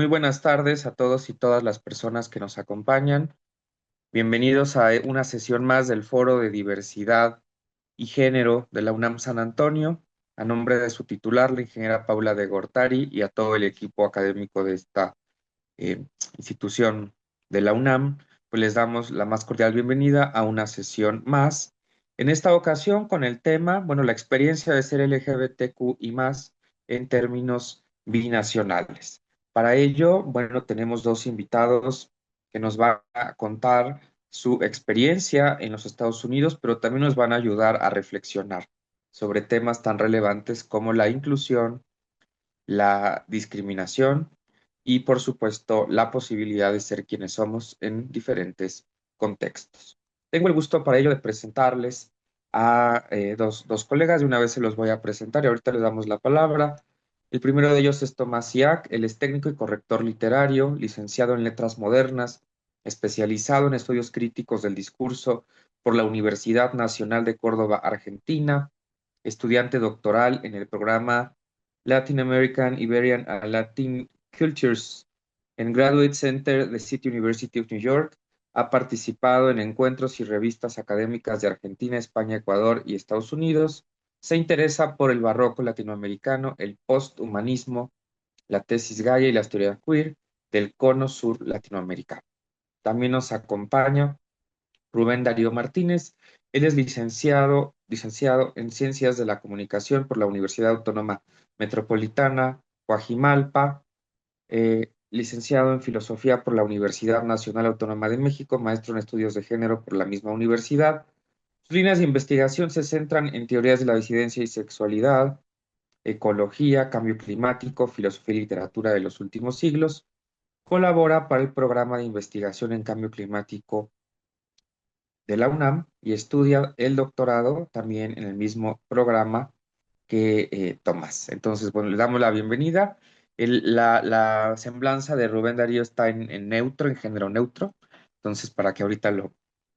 Muy buenas tardes a todos y todas las personas que nos acompañan. Bienvenidos a una sesión más del Foro de Diversidad y Género de la UNAM San Antonio. A nombre de su titular, la ingeniera Paula de Gortari, y a todo el equipo académico de esta eh, institución de la UNAM, pues les damos la más cordial bienvenida a una sesión más. En esta ocasión con el tema, bueno, la experiencia de ser LGBTQ y más en términos binacionales. Para ello, bueno, tenemos dos invitados que nos van a contar su experiencia en los Estados Unidos, pero también nos van a ayudar a reflexionar sobre temas tan relevantes como la inclusión, la discriminación y, por supuesto, la posibilidad de ser quienes somos en diferentes contextos. Tengo el gusto para ello de presentarles a dos colegas. De una vez se los voy a presentar y ahorita les damos la palabra. El primero de ellos es Tomás Iac. Él es técnico y corrector literario, licenciado en Letras Modernas, especializado en estudios críticos del discurso por la Universidad Nacional de Córdoba, Argentina, estudiante doctoral en el programa Latin American, Iberian and Latin Cultures en Graduate Center de City University of New York. Ha participado en encuentros y revistas académicas de Argentina, España, Ecuador y Estados Unidos. Se interesa por el barroco latinoamericano, el posthumanismo, la tesis Gaia y la historia queer del cono sur latinoamericano. También nos acompaña Rubén Darío Martínez. Él es licenciado en Ciencias de la Comunicación por la Universidad Autónoma Metropolitana Coajimalpa, licenciado en Filosofía por la Universidad Nacional Autónoma de México, maestro en Estudios de Género por la misma universidad. Sus líneas de investigación se centran en teorías de la disidencia y sexualidad, ecología, cambio climático, filosofía y literatura de los últimos siglos. Colabora para el programa de investigación en cambio climático de la UNAM y estudia el doctorado también en el mismo programa que Tomás. Entonces, bueno, le damos la bienvenida. La semblanza de Rubén Darío está en neutro, en género neutro, entonces para que ahorita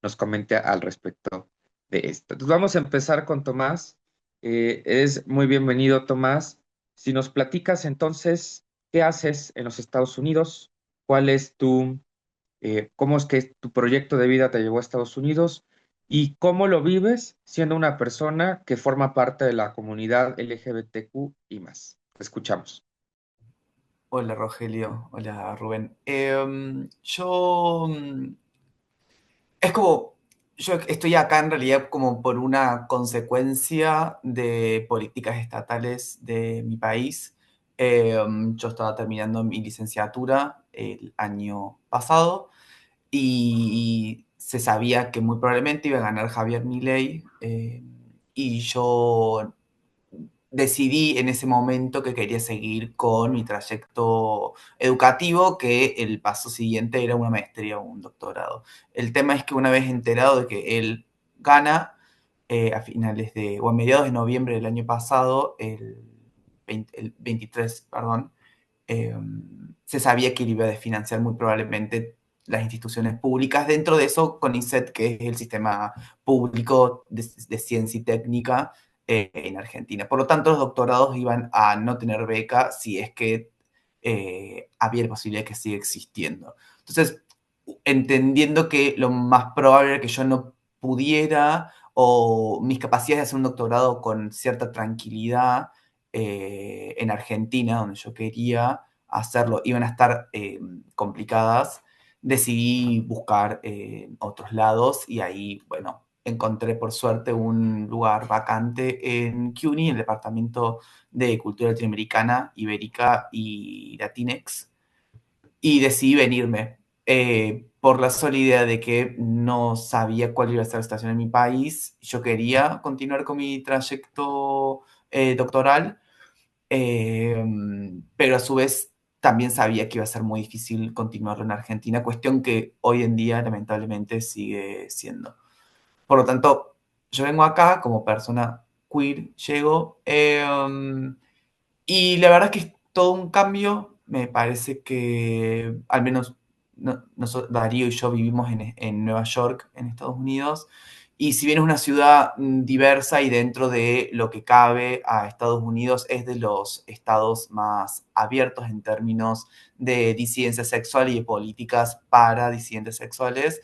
nos comente al respecto de esto. Entonces, vamos a empezar con Tomás. Es muy bienvenido, Tomás. Si nos platicas entonces, ¿qué haces en los Estados Unidos? ¿Cuál es cómo es que tu proyecto de vida te llevó a Estados Unidos y cómo lo vives siendo una persona que forma parte de la comunidad LGBTQ y más? Te escuchamos. Hola Rogelio, hola Rubén. Yo es como, yo estoy acá en realidad como por una consecuencia de políticas estatales de mi país. Yo estaba terminando mi licenciatura el año pasado y se sabía que muy probablemente iba a ganar Javier Milei, y yo decidí en ese momento que quería seguir con mi trayecto educativo, que el paso siguiente era una maestría o un doctorado. El tema es que una vez enterado de que él gana, a finales de, o a mediados de noviembre del año pasado, el 23, perdón, eh, se sabía que él iba a desfinanciar muy probablemente las instituciones públicas. Dentro de eso, CONICET, que es el sistema público de ciencia y técnica en Argentina. Por lo tanto, los doctorados iban a no tener beca si es que había la posibilidad de que siga existiendo. Entonces, entendiendo que lo más probable era que yo no pudiera, o mis capacidades de hacer un doctorado con cierta tranquilidad en Argentina, donde yo quería hacerlo, iban a estar complicadas, decidí buscar otros lados y ahí, bueno, encontré por suerte un lugar vacante en CUNY, el Departamento de Cultura Latinoamericana, Ibérica y Latinex, y decidí venirme por la sola idea de que no sabía cuál iba a ser la situación en mi país. Yo quería continuar con mi trayecto doctoral, eh, pero a su vez también sabía que iba a ser muy difícil continuarlo en Argentina, cuestión que hoy en día lamentablemente sigue siendo. Por lo tanto, yo vengo acá como persona queer, llego, y la verdad que es todo un cambio. Me parece que al menos Darío y yo vivimos en Nueva York, en Estados Unidos, Y si bien es una ciudad diversa y dentro de lo que cabe a Estados Unidos, es de los estados más abiertos en términos de disidencia sexual y de políticas para disidentes sexuales,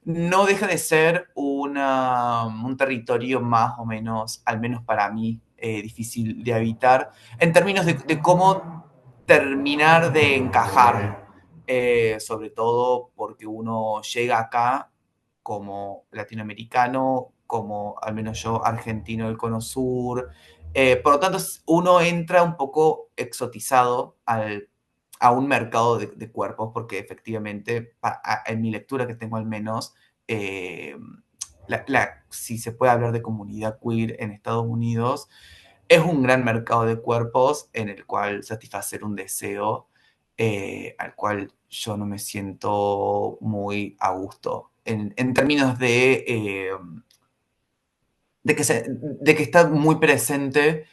no deja de ser un territorio más o menos, al menos para mí, difícil de habitar, en términos de cómo terminar de encajar, sobre todo porque uno llega acá como latinoamericano, como al menos yo, argentino del Cono Sur. Por lo tanto, uno entra un poco exotizado a un mercado de cuerpos, porque efectivamente, en mi lectura que tengo al menos, eh, si se puede hablar de comunidad queer en Estados Unidos, es un gran mercado de cuerpos en el cual satisfacer un deseo al cual yo no me siento muy a gusto en términos de que está muy presente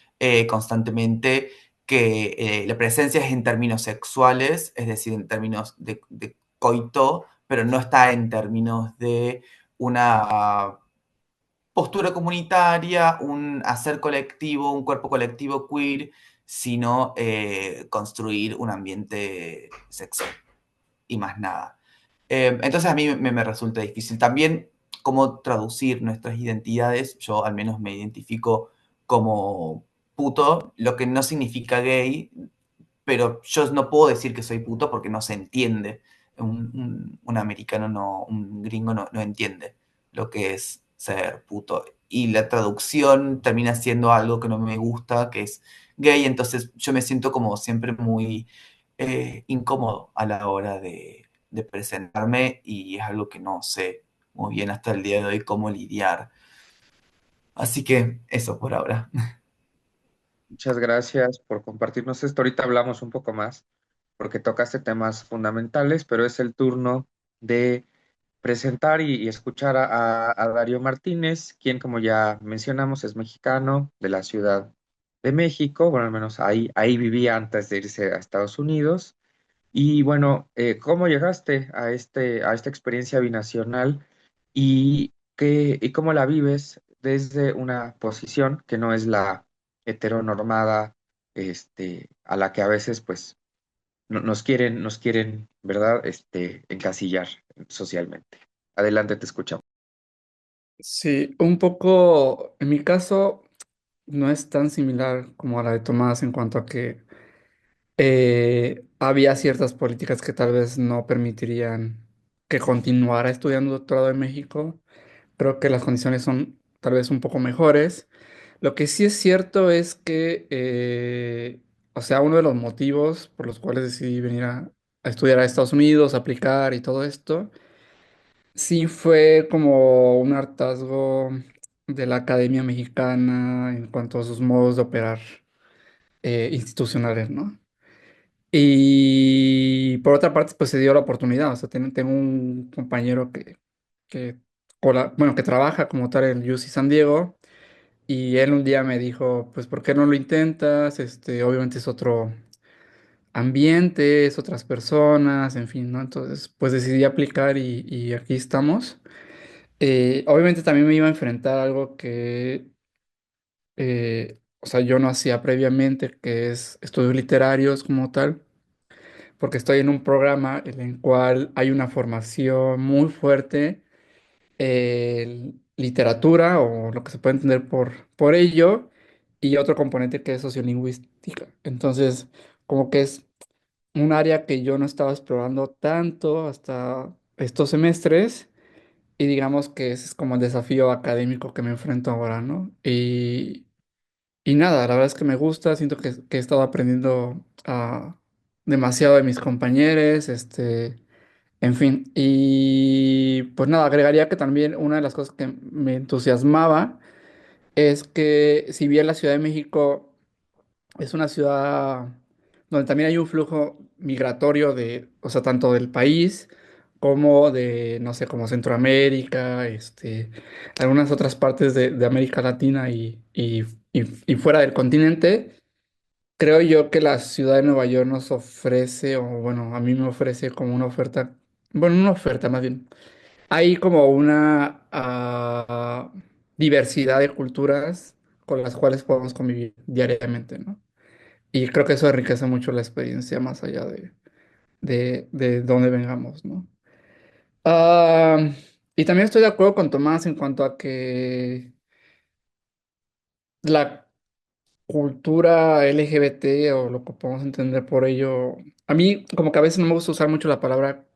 constantemente, que la presencia es en términos sexuales, es decir, en términos de coito, pero no está en términos de una postura comunitaria, un hacer colectivo, un cuerpo colectivo queer, sino construir un ambiente sexual y más nada. Entonces a mí me resulta difícil. También cómo traducir nuestras identidades. Yo al menos me identifico como puto, lo que no significa gay, pero yo no puedo decir que soy puto porque no se entiende. Un americano, no, un gringo no entiende lo que es ser puto. Y la traducción termina siendo algo que no me gusta, que es gay, entonces yo me siento como siempre muy incómodo a la hora de presentarme y es algo que no sé muy bien hasta el día de hoy cómo lidiar. Así que eso por ahora. Muchas gracias por compartirnos esto. Ahorita hablamos un poco más porque tocaste temas fundamentales, pero es el turno de presentar y escuchar a Darío Martínez, quien, como ya mencionamos, es mexicano de la Ciudad de México. Bueno, al menos ahí vivía antes de irse a Estados Unidos. Y bueno, ¿cómo llegaste a esta experiencia binacional y cómo la vives desde una posición que no es la heteronormada, a la que a veces pues nos quieren, ¿verdad? Encasillar socialmente. Adelante, te escuchamos. Sí, un poco, en mi caso, no es tan similar como a la de Tomás en cuanto a que había ciertas políticas que tal vez no permitirían que continuara estudiando doctorado en México. Creo que las condiciones son tal vez un poco mejores. Lo que sí es cierto es que, o sea, uno de los motivos por los cuales decidí venir a estudiar a Estados Unidos, aplicar y todo esto, sí fue como un hartazgo de la academia mexicana en cuanto a sus modos de operar institucionales, ¿no? Y por otra parte, pues se dio la oportunidad. O sea, tengo un compañero que, bueno, que trabaja como tal en UC San Diego. Y él un día me dijo, pues, ¿por qué no lo intentas? Obviamente es otro ambiente, es otras personas, en fin, ¿no? Entonces, pues decidí aplicar y aquí estamos. Obviamente también me iba a enfrentar a algo que, o sea, yo no hacía previamente, que es estudios literarios como tal, porque estoy en un programa en el cual hay una formación muy fuerte en literatura o lo que se puede entender por ello, y otro componente que es sociolingüística. Entonces, como que es un área que yo no estaba explorando tanto hasta estos semestres. Y digamos que ese es como el desafío académico que me enfrento ahora, ¿no? Y nada, la verdad es que me gusta, siento que he estado aprendiendo demasiado de mis compañeros, en fin. Y pues nada, agregaría que también una de las cosas que me entusiasmaba es que si bien la Ciudad de México es una ciudad donde también hay un flujo migratorio de, o sea, tanto del país como de, no sé, como Centroamérica, algunas otras partes de América Latina y fuera del continente. Creo yo que la ciudad de Nueva York nos ofrece, o bueno, a mí me ofrece como una oferta, bueno, una oferta más bien. Hay como una diversidad de culturas con las cuales podemos convivir diariamente, ¿no? Y creo que eso enriquece mucho la experiencia más allá de dónde vengamos, ¿no? Ah, y también estoy de acuerdo con Tomás en cuanto a que la cultura LGBT o lo que podemos entender por ello, a mí como que a veces no me gusta usar mucho la palabra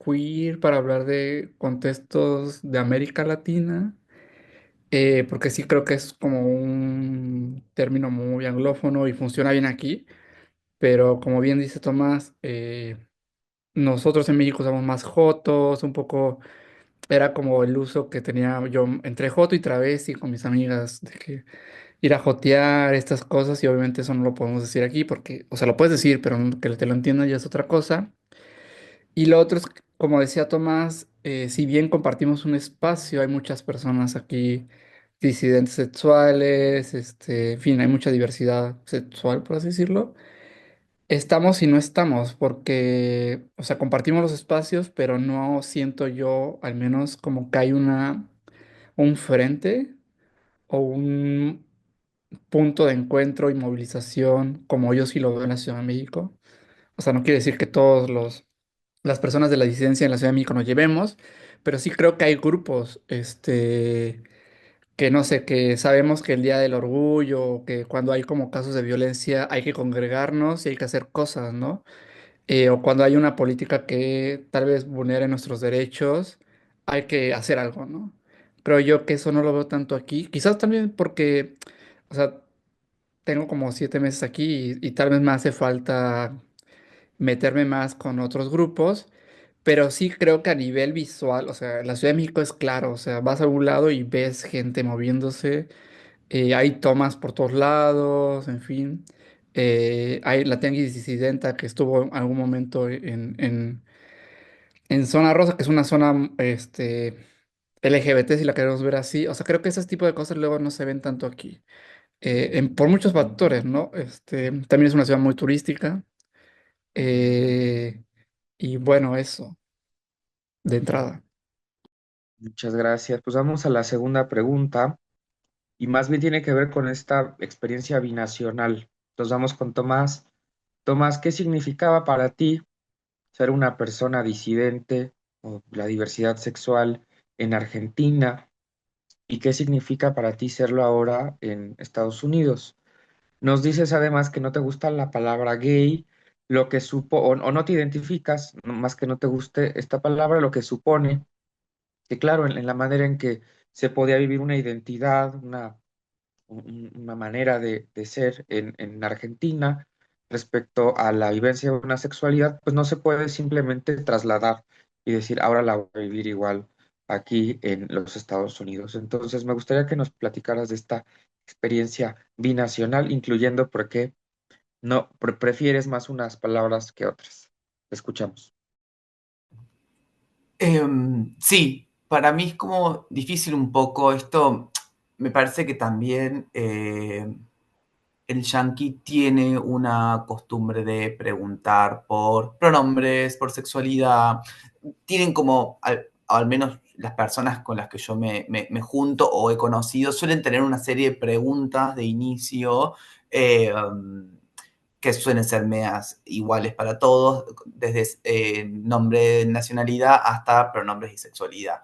queer para hablar de contextos de América Latina, porque sí creo que es como un término muy anglófono y funciona bien aquí, pero como bien dice Tomás, nosotros en México usamos más jotos, un poco era como el uso que tenía yo entre joto y travesti con mis amigas, de que ir a jotear estas cosas y obviamente eso no lo podemos decir aquí porque, o sea, lo puedes decir, pero que te lo entiendan ya es otra cosa. Y lo otro es, como decía Tomás, si bien compartimos un espacio, hay muchas personas aquí disidentes sexuales, en fin, hay mucha diversidad sexual, por así decirlo. Estamos y no estamos, porque, o sea, compartimos los espacios, pero no siento yo, al menos, como que hay un frente o un punto de encuentro y movilización, como yo sí lo veo en la Ciudad de México. O sea, no quiere decir que las personas de la disidencia en la Ciudad de México nos llevemos, pero sí creo que hay grupos, que no sé, que sabemos que el Día del Orgullo, que cuando hay como casos de violencia hay que congregarnos y hay que hacer cosas, ¿no? O cuando hay una política que tal vez vulnere nuestros derechos, hay que hacer algo, ¿no? Creo yo que eso no lo veo tanto aquí. Quizás también porque, o sea, tengo como 7 meses aquí y tal vez me hace falta meterme más con otros grupos, pero sí creo que a nivel visual, o sea, la Ciudad de México es claro, o sea, vas a un lado y ves gente moviéndose, hay tomas por todos lados, en fin. Hay la tianguis disidenta que estuvo en algún momento en Zona Rosa, que es una zona LGBT, si la queremos ver así. O sea, creo que ese tipo de cosas luego no se ven tanto aquí. Por muchos factores, ¿no? También es una ciudad muy turística. eh, y bueno, eso, de entrada. Muchas gracias. Pues vamos a la segunda pregunta y más bien tiene que ver con esta experiencia binacional. Entonces vamos con Tomás. Tomás, ¿qué significaba para ti ser una persona disidente o la diversidad sexual en Argentina? ¿Y qué significa para ti serlo ahora en Estados Unidos? Nos dices además que no te gusta la palabra gay, lo que o no te identificas, más que no te guste esta palabra, lo que supone que, claro, en la manera en que se podía vivir una identidad, una manera de ser en Argentina respecto a la vivencia de una sexualidad, pues no se puede simplemente trasladar y decir, ahora la voy a vivir igual aquí en los Estados Unidos. Entonces, me gustaría que nos platicaras de esta experiencia binacional, incluyendo por qué no prefieres más unas palabras que otras. Te escuchamos. Sí, para mí es como difícil un poco esto. Me parece que también el yanqui tiene una costumbre de preguntar por pronombres, por sexualidad. Tienen como, al menos las personas con las que yo me junto o he conocido, suelen tener una serie de preguntas de inicio eh, que suelen ser medias iguales para todos, desde nombre de nacionalidad hasta pronombres y sexualidad.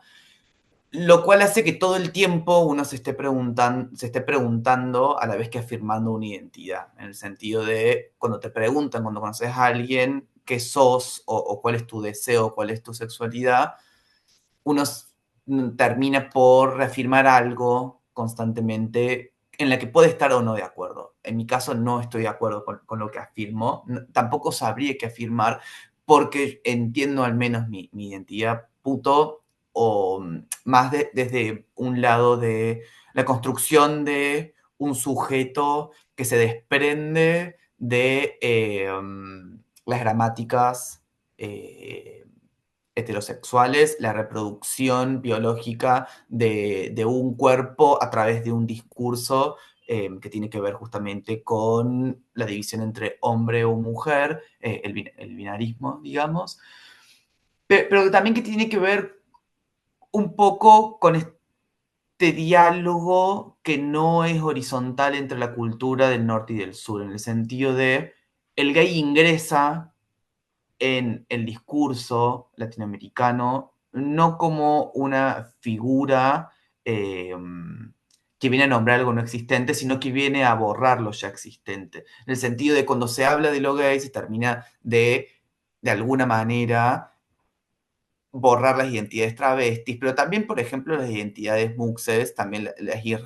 Lo cual hace que todo el tiempo uno se esté preguntando a la vez que afirmando una identidad, en el sentido de cuando te preguntan, cuando conoces a alguien, qué sos o cuál es tu deseo, cuál es tu sexualidad, uno termina por reafirmar algo constantemente en la que puede estar o no de acuerdo. En mi caso no estoy de acuerdo con lo que afirmo, tampoco sabría qué afirmar porque entiendo al menos mi identidad puto o más desde un lado de la construcción de un sujeto que se desprende de las gramáticas heterosexuales, la reproducción biológica de un cuerpo a través de un discurso que tiene que ver justamente con la división entre hombre o mujer, el binarismo, digamos, pero también que tiene que ver un poco con este diálogo que no es horizontal entre la cultura del norte y del sur, en el sentido de el gay ingresa en el discurso latinoamericano no como una figura eh, que viene a nombrar algo no existente, sino que viene a borrar lo ya existente. En el sentido de cuando se habla de lo gay, se termina de alguna manera, borrar las identidades travestis, pero también, por ejemplo, las identidades muxes, también las IR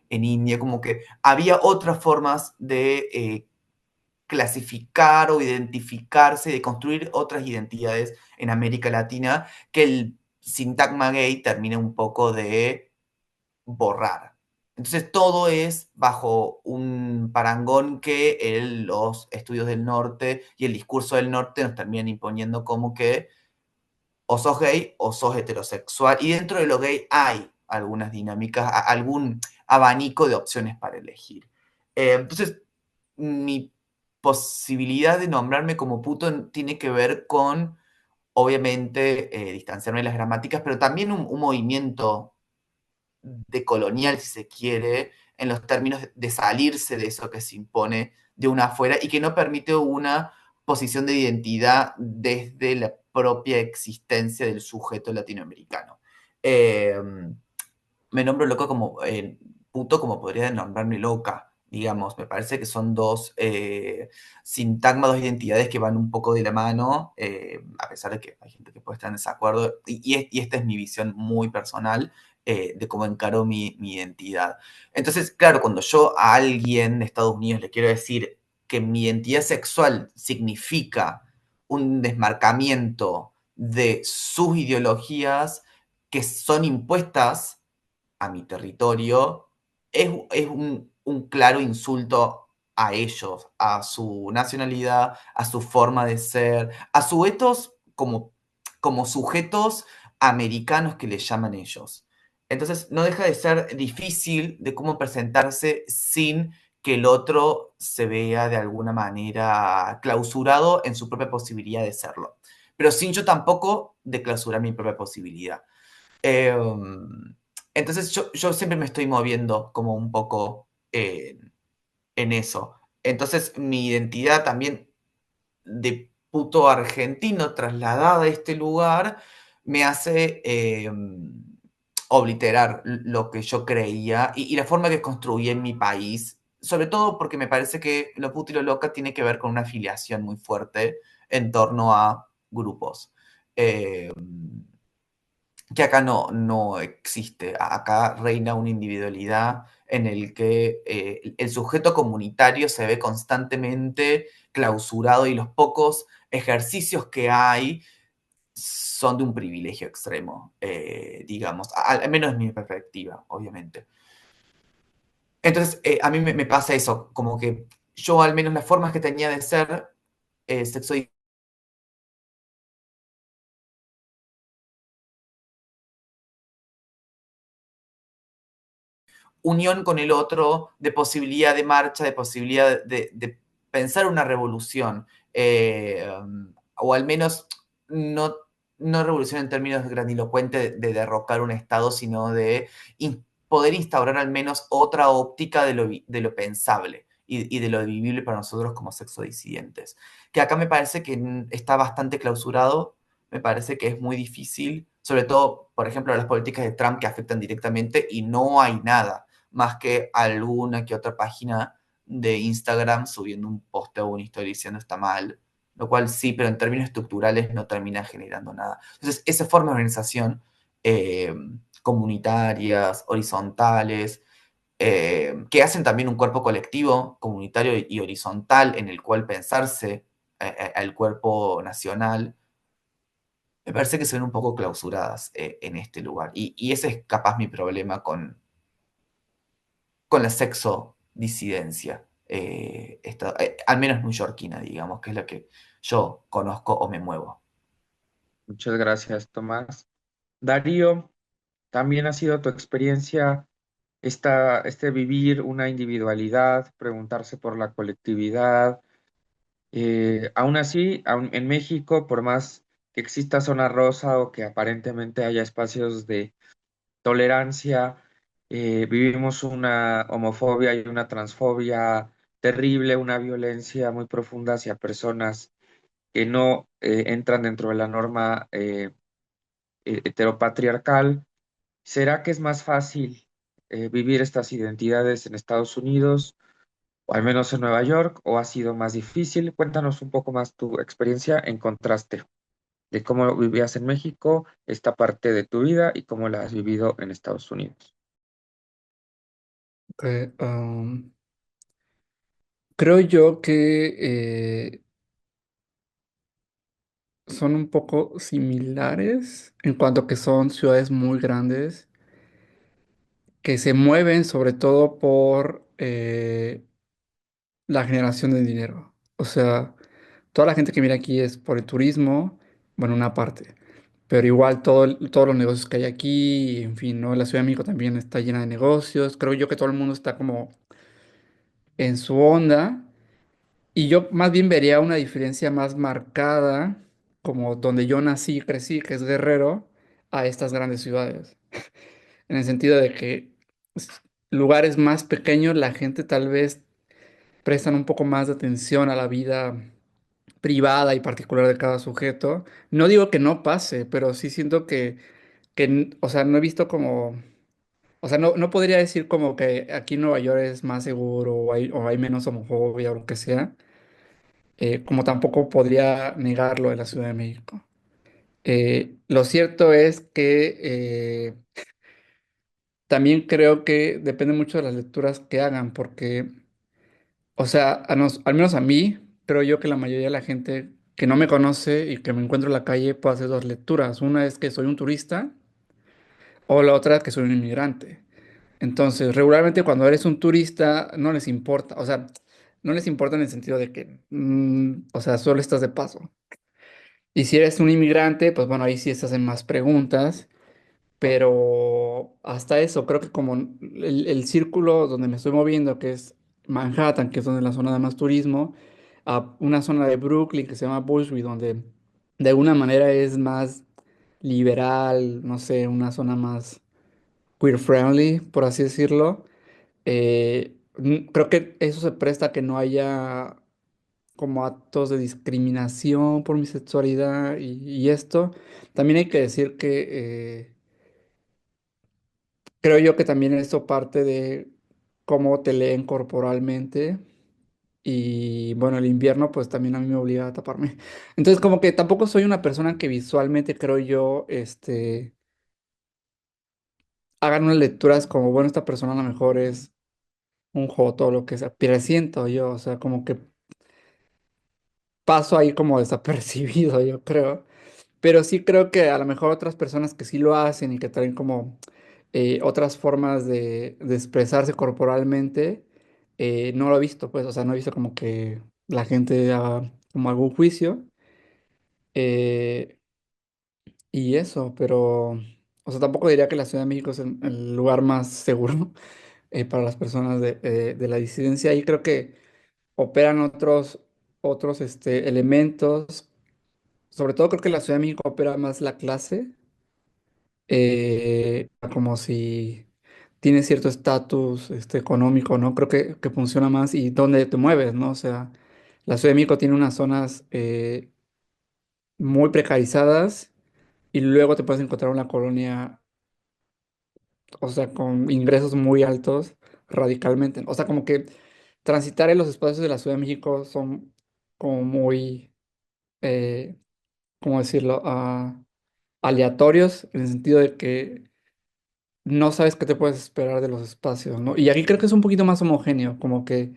en India, como que había otras formas de clasificar o identificarse, de construir otras identidades en América Latina que el sintagma gay termina un poco de borrar. Entonces todo es bajo un parangón que los estudios del norte y el discurso del norte nos terminan imponiendo como que o sos gay o sos heterosexual. Y dentro de lo gay hay algunas dinámicas, algún abanico de opciones para elegir. Entonces, mi posibilidad de nombrarme como puto tiene que ver con, obviamente, distanciarme de las gramáticas, pero también un movimiento decolonial, si se quiere, en los términos de salirse de eso que se impone de una afuera y que no permite una posición de identidad desde la propia existencia del sujeto latinoamericano. Eh, Me nombro loco como puto, como podría nombrarme loca, digamos. Me parece que son dos sintagmas, dos identidades que van un poco de la mano, a pesar de que hay gente que puede estar en desacuerdo. Y esta es mi visión muy personal de cómo encaro mi identidad. Entonces, claro, cuando yo a alguien de Estados Unidos le quiero decir que mi identidad sexual significa un desmarcamiento de sus ideologías que son impuestas a mi territorio, es un claro insulto a ellos, a su nacionalidad, a su forma de ser, a su etos como sujetos americanos que les llaman ellos. Entonces, no deja de ser difícil de cómo presentarse sin que el otro se vea de alguna manera clausurado en su propia posibilidad de serlo. Pero sin yo tampoco de clausurar mi propia posibilidad. Eh, entonces yo siempre me estoy moviendo como un poco en eso. Entonces mi identidad también de puto argentino trasladada a este lugar me hace obliterar lo que yo creía y la forma que construí en mi país, sobre todo porque me parece que lo puto y lo loca tiene que ver con una afiliación muy fuerte en torno a grupos. Eh, que acá no existe. Acá reina una individualidad en el que el sujeto comunitario se ve constantemente clausurado y los pocos ejercicios que hay son de un privilegio extremo, digamos, al menos es mi perspectiva, obviamente. Entonces, a mí me pasa eso, como que yo al menos las formas que tenía de ser sexo unión con el otro, de posibilidad de marcha, de posibilidad de pensar una revolución, o al menos no, no revolución en términos grandilocuentes de derrocar un Estado, sino de poder instaurar al menos otra óptica de lo pensable y de lo vivible para nosotros como sexodisidentes. Que acá me parece que está bastante clausurado, me parece que es muy difícil, sobre todo, por ejemplo, las políticas de Trump que afectan directamente y no hay nada más que alguna que otra página de Instagram subiendo un post o una historia diciendo está mal, lo cual sí, pero en términos estructurales no termina generando nada. Entonces, esa forma de organización eh, comunitarias, horizontales, que hacen también un cuerpo colectivo, comunitario y horizontal en el cual pensarse al cuerpo nacional, me parece que se ven un poco clausuradas en este lugar. Y ese es capaz mi problema con la sexo disidencia, al menos neoyorquina, digamos, que es la que yo conozco o me muevo. Muchas gracias, Tomás. Darío, también ha sido tu experiencia este vivir una individualidad, preguntarse por la colectividad. Aún así, en México, por más que exista zona rosa o que aparentemente haya espacios de tolerancia. Vivimos una homofobia y una transfobia terrible, una violencia muy profunda hacia personas que no entran dentro de la norma heteropatriarcal. ¿Será que es más fácil vivir estas identidades en Estados Unidos, o al menos en Nueva York, o ha sido más difícil? Cuéntanos un poco más tu experiencia en contraste de cómo vivías en México, esta parte de tu vida y cómo la has vivido en Estados Unidos. Ok, creo yo que son un poco similares en cuanto a que son ciudades muy grandes que se mueven sobre todo por la generación de dinero. O sea, toda la gente que viene aquí es por el turismo, bueno, una parte, pero igual todos los negocios que hay aquí, en fin, ¿no? La Ciudad de México también está llena de negocios. Creo yo que todo el mundo está como en su onda. Y yo más bien vería una diferencia más marcada, como donde yo nací y crecí, que es Guerrero, a estas grandes ciudades. En el sentido de que s- lugares más pequeños, la gente tal vez prestan un poco más de atención a la vida privada y particular de cada sujeto. No digo que no pase, pero sí siento o sea, no he visto como, o sea, no podría decir como que aquí en Nueva York es más seguro o hay menos homofobia o lo que sea, como tampoco podría negarlo en la Ciudad de México. Lo cierto es que también creo que depende mucho de las lecturas que hagan, porque, o sea, al menos a mí, creo yo que la mayoría de la gente que no me conoce y que me encuentro en la calle puede hacer dos lecturas. Una es que soy un turista o la otra es que soy un inmigrante. Entonces, regularmente cuando eres un turista no les importa, o sea, no les importa en el sentido de que, o sea, solo estás de paso. Y si eres un inmigrante, pues bueno, ahí sí estás en más preguntas. Pero hasta eso, creo que como el círculo donde me estoy moviendo, que es Manhattan, que es donde la zona de más turismo, a una zona de Brooklyn que se llama Bushwick, donde de alguna manera es más liberal, no sé, una zona más queer friendly, por así decirlo. Creo que eso se presta a que no haya como actos de discriminación por mi sexualidad y esto. También hay que decir que creo yo que también esto parte de cómo te leen corporalmente y bueno, el invierno pues también a mí me obliga a taparme. Entonces como que tampoco soy una persona que visualmente creo yo, hagan unas lecturas como, bueno, esta persona a lo mejor es un joto o lo que sea, pero siento yo, o sea, como que paso ahí como desapercibido, yo creo. Pero sí creo que a lo mejor otras personas que sí lo hacen y que traen como otras formas de expresarse corporalmente, no lo he visto, pues, o sea, no he visto como que la gente haga como algún juicio eh, y eso, pero, o sea, tampoco diría que la Ciudad de México es el lugar más seguro para las personas de la disidencia. Y creo que operan otros elementos, sobre todo creo que la Ciudad de México opera más la clase como si tienes cierto estatus económico, ¿no? Creo que funciona más y dónde te mueves, ¿no? O sea, la Ciudad de México tiene unas zonas muy precarizadas y luego te puedes encontrar una colonia, o sea, con ingresos muy altos radicalmente. O sea, como que transitar en los espacios de la Ciudad de México son como muy, eh, ¿cómo decirlo? Aleatorios, en el sentido de que no sabes qué te puedes esperar de los espacios, ¿no? Y aquí creo que es un poquito más homogéneo, como que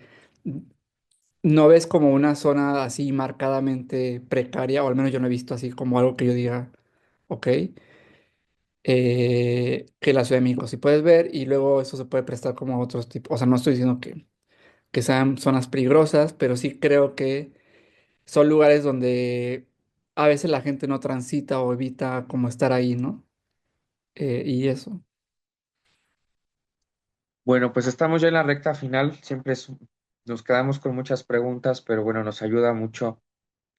no ves como una zona así marcadamente precaria, o al menos yo no he visto así como algo que yo diga, ok, que la Ciudad de México sí puedes ver y luego eso se puede prestar como a otros tipos, o sea, no estoy diciendo que sean zonas peligrosas, pero sí creo que son lugares donde a veces la gente no transita o evita como estar ahí, ¿no? Y eso. Bueno, pues estamos ya en la recta final. Nos quedamos con muchas preguntas, pero bueno, nos ayuda mucho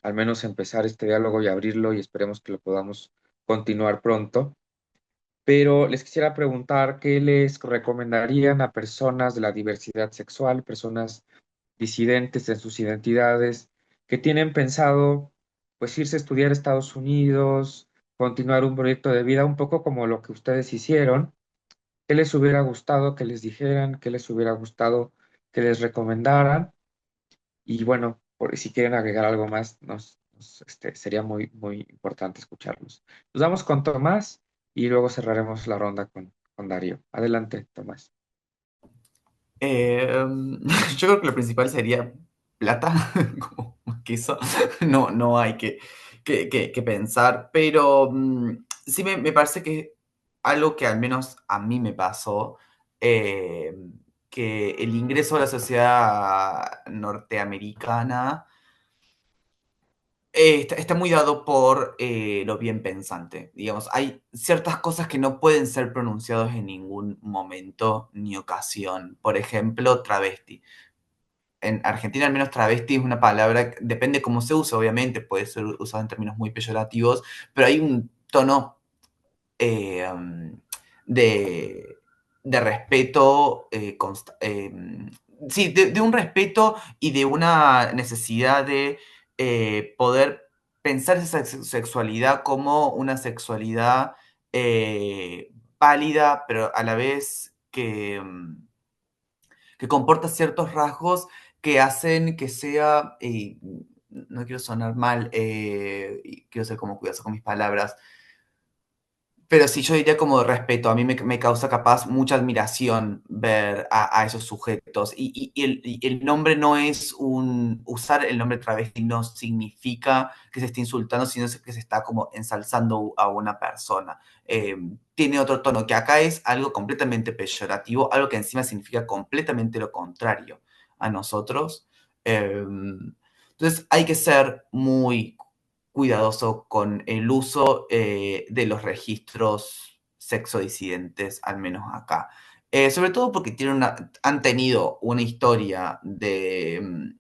al menos empezar este diálogo y abrirlo y esperemos que lo podamos continuar pronto. Pero les quisiera preguntar qué les recomendarían a personas de la diversidad sexual, personas disidentes en sus identidades, que tienen pensado pues irse a estudiar a Estados Unidos, continuar un proyecto de vida un poco como lo que ustedes hicieron. ¿Qué les hubiera gustado que les dijeran? ¿Qué les hubiera gustado que les recomendaran? Y bueno, si quieren agregar algo más, sería muy, muy importante escucharlos. Nos vamos con Tomás y luego cerraremos la ronda con Darío. Adelante, Tomás. Yo creo que lo principal sería plata, como más que eso, no hay que pensar, pero sí me parece que algo que al menos a mí me pasó, eh, que el ingreso a la sociedad norteamericana está muy dado por lo bien pensante. Digamos, hay ciertas cosas que no pueden ser pronunciadas en ningún momento ni ocasión. Por ejemplo, travesti. En Argentina, al menos travesti es una palabra, depende cómo se use, obviamente, puede ser usado en términos muy peyorativos, pero hay un tono eh, de, de respeto, sí, de un respeto y de una necesidad de poder pensar esa sexualidad como una sexualidad válida, pero a la vez que comporta ciertos rasgos que hacen que sea, no quiero sonar mal, y quiero ser como cuidadoso con mis palabras, pero sí, yo diría como de respeto. A mí me causa capaz mucha admiración ver a esos sujetos. Y el nombre no es un... Usar el nombre travesti no significa que se esté insultando, sino que se está como ensalzando a una persona. Tiene otro tono, que acá es algo completamente peyorativo, algo que encima significa completamente lo contrario a nosotros. Entonces hay que ser muy cuidadoso con el uso de los registros sexodisidentes, al menos acá. Sobre todo porque han tenido una historia de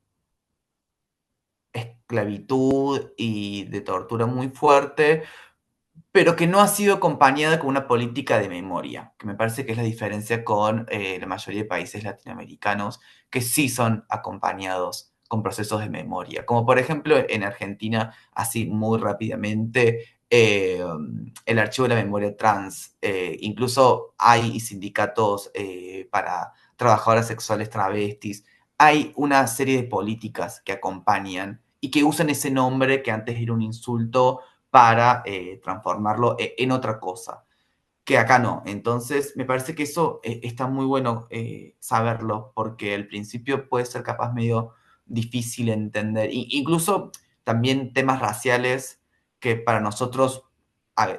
esclavitud y de tortura muy fuerte, pero que no ha sido acompañada con una política de memoria, que me parece que es la diferencia con la mayoría de países latinoamericanos, que sí son acompañados con procesos de memoria. Como por ejemplo en Argentina, así muy rápidamente, el Archivo de la Memoria Trans. Incluso hay sindicatos para trabajadoras sexuales travestis. Hay una serie de políticas que acompañan y que usan ese nombre que antes era un insulto para transformarlo en otra cosa, que acá no. Entonces, me parece que eso está muy bueno saberlo, porque al principio puede ser capaz medio difícil entender. Incluso también temas raciales que para nosotros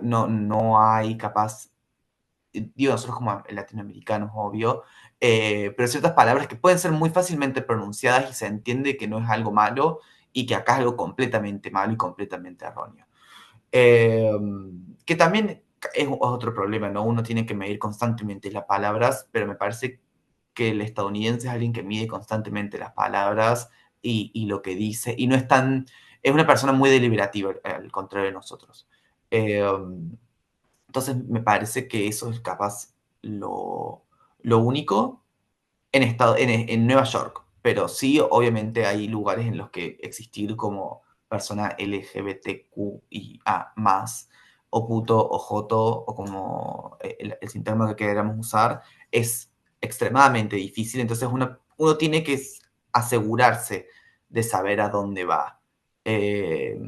no hay capaz, digo nosotros como latinoamericanos, obvio, pero ciertas palabras que pueden ser muy fácilmente pronunciadas y se entiende que no es algo malo y que acá es algo completamente malo y completamente erróneo. Eh, que también es otro problema, ¿no? Uno tiene que medir constantemente las palabras, pero me parece que el estadounidense es alguien que mide constantemente las palabras y lo que dice, y no es tan, es una persona muy deliberativa, al contrario de nosotros. Eh, entonces me parece que eso es capaz lo único en Nueva York, pero sí, obviamente hay lugares en los que existir como persona LGBTQIA+, o puto, o joto, o como el síntoma que queramos usar, es extremadamente difícil. Entonces uno tiene que asegurarse de saber a dónde va. Eh,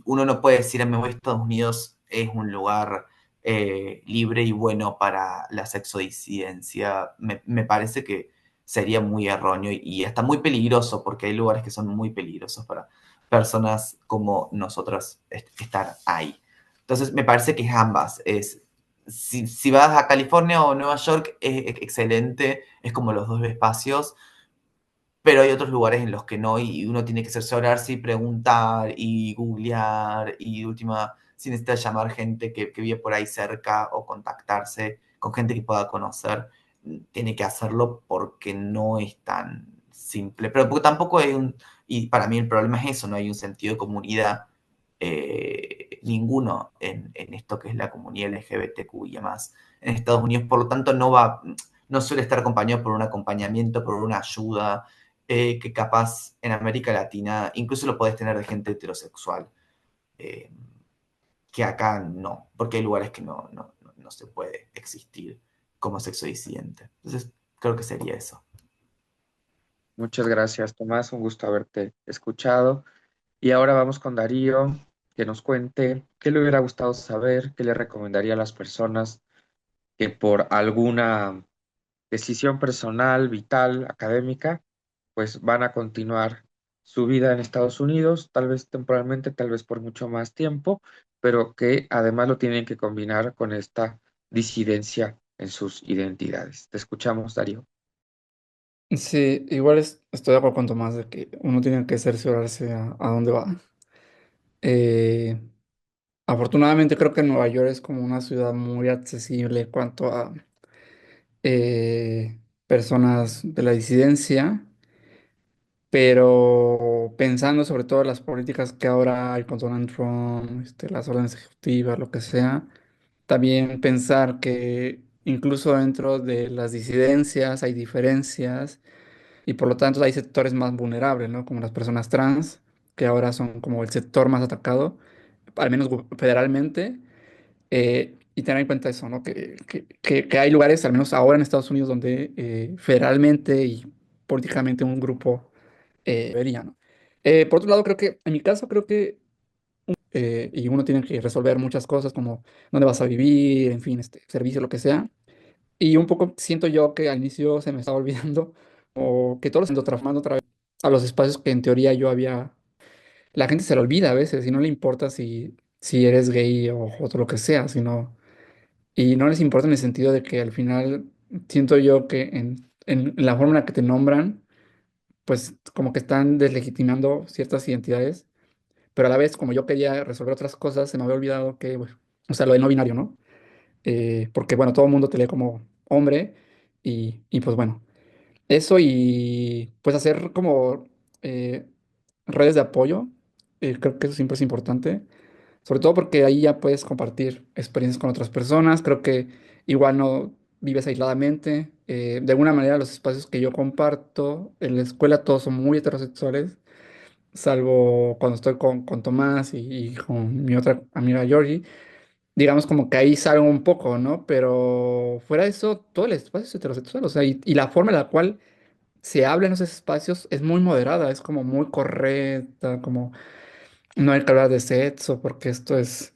Uno no puede decir, me voy a Estados Unidos, es un lugar libre y bueno para la sexodisidencia. Me parece que sería muy erróneo y hasta muy peligroso, porque hay lugares que son muy peligrosos para personas como nosotras estar ahí. Entonces, me parece que es ambas. Si vas a California o Nueva York, es excelente, es como los dos espacios, pero hay otros lugares en los que no, y uno tiene que cerciorarse y preguntar y googlear, y de última, si necesita llamar gente que vive por ahí cerca o contactarse con gente que pueda conocer, tiene que hacerlo porque no es tan simple, pero porque tampoco hay y para mí el problema es eso, no hay un sentido de comunidad ninguno en esto que es la comunidad LGBTQIA más en Estados Unidos, por lo tanto no suele estar acompañado por un acompañamiento, por una ayuda, que capaz en América Latina incluso lo podés tener de gente heterosexual, eh, que acá no, porque hay lugares que no se puede existir como sexo disidente. Entonces, creo que sería eso. Muchas gracias, Tomás. Un gusto haberte escuchado. Y ahora vamos con Darío, que nos cuente qué le hubiera gustado saber, qué le recomendaría a las personas que por alguna decisión personal, vital, académica, pues van a continuar su vida en Estados Unidos, tal vez temporalmente, tal vez por mucho más tiempo, pero que además lo tienen que combinar con esta disidencia en sus identidades. Te escuchamos, Darío. Sí, igual estoy de acuerdo con Tomás de que uno tiene que cerciorarse a dónde va. Eh, Afortunadamente creo que Nueva York es como una ciudad muy accesible en cuanto a personas de la disidencia, pero pensando sobre todo en las políticas que ahora hay con Donald Trump, las órdenes ejecutivas, lo que sea, también pensar que incluso dentro de las disidencias hay diferencias y por lo tanto hay sectores más vulnerables, ¿no? Como las personas trans, que ahora son como el sector más atacado, al menos federalmente. Y tener en cuenta eso, ¿no? Que hay lugares, al menos ahora en Estados Unidos, donde federalmente y políticamente un grupo debería, ¿no? Por otro lado, creo que, en mi caso, creo que, y uno tiene que resolver muchas cosas como dónde vas a vivir, en fin, servicio, lo que sea. Y un poco siento yo que al inicio se me estaba olvidando, o que todos lo transformando otra vez a los espacios que en teoría yo había. La gente se lo olvida a veces y no le importa si eres gay o otro lo que sea, sino. Y no les importa en el sentido de que al final siento yo que en la forma en la que te nombran, pues como que están deslegitimando ciertas identidades, pero a la vez como yo quería resolver otras cosas, se me había olvidado que, bueno, o sea, lo de no binario, ¿no? Porque bueno, todo el mundo te lee como hombre y pues bueno, eso y pues hacer como eh, redes de apoyo, creo que eso siempre es importante. Sobre todo porque ahí ya puedes compartir experiencias con otras personas. Creo que igual no vives aisladamente. De alguna manera los espacios que yo comparto en la escuela todos son muy heterosexuales, salvo cuando estoy con Tomás y con mi otra amiga Georgie. Digamos como que ahí salgo un poco, ¿no? Pero fuera de eso, todo el espacio es heterosexual. O sea, y la forma en la cual se habla en esos espacios es muy moderada, es como muy correcta, como no hay que hablar de sexo porque esto es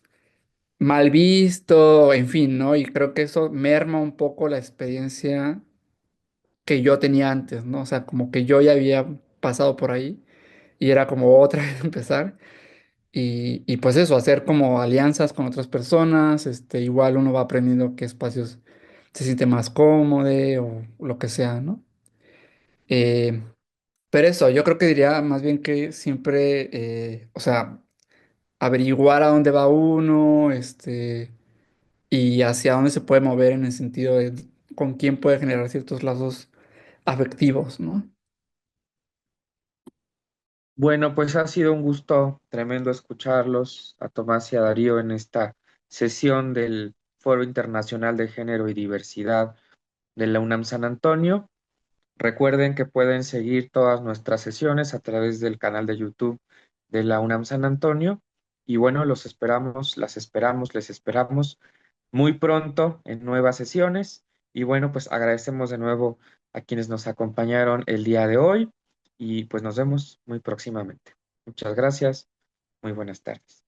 mal visto, en fin, ¿no? Y creo que eso merma un poco la experiencia que yo tenía antes, ¿no? O sea, como que yo ya había pasado por ahí y era como otra vez empezar. Y pues eso, hacer como alianzas con otras personas, igual uno va aprendiendo qué espacios se siente más cómodo o lo que sea, ¿no? Eh, pero eso, yo creo que diría más bien que siempre, o sea, averiguar a dónde va uno, y hacia dónde se puede mover en el sentido de con quién puede generar ciertos lazos afectivos, ¿no? Bueno, pues ha sido un gusto tremendo escucharlos a Tomás y a Darío en esta sesión del Foro Internacional de Género y Diversidad de la UNAM San Antonio. Recuerden que pueden seguir todas nuestras sesiones a través del canal de YouTube de la UNAM San Antonio. Y bueno, los esperamos, las esperamos, les esperamos muy pronto en nuevas sesiones. Y bueno, pues agradecemos de nuevo a quienes nos acompañaron el día de hoy y pues nos vemos muy próximamente. Muchas gracias, muy buenas tardes.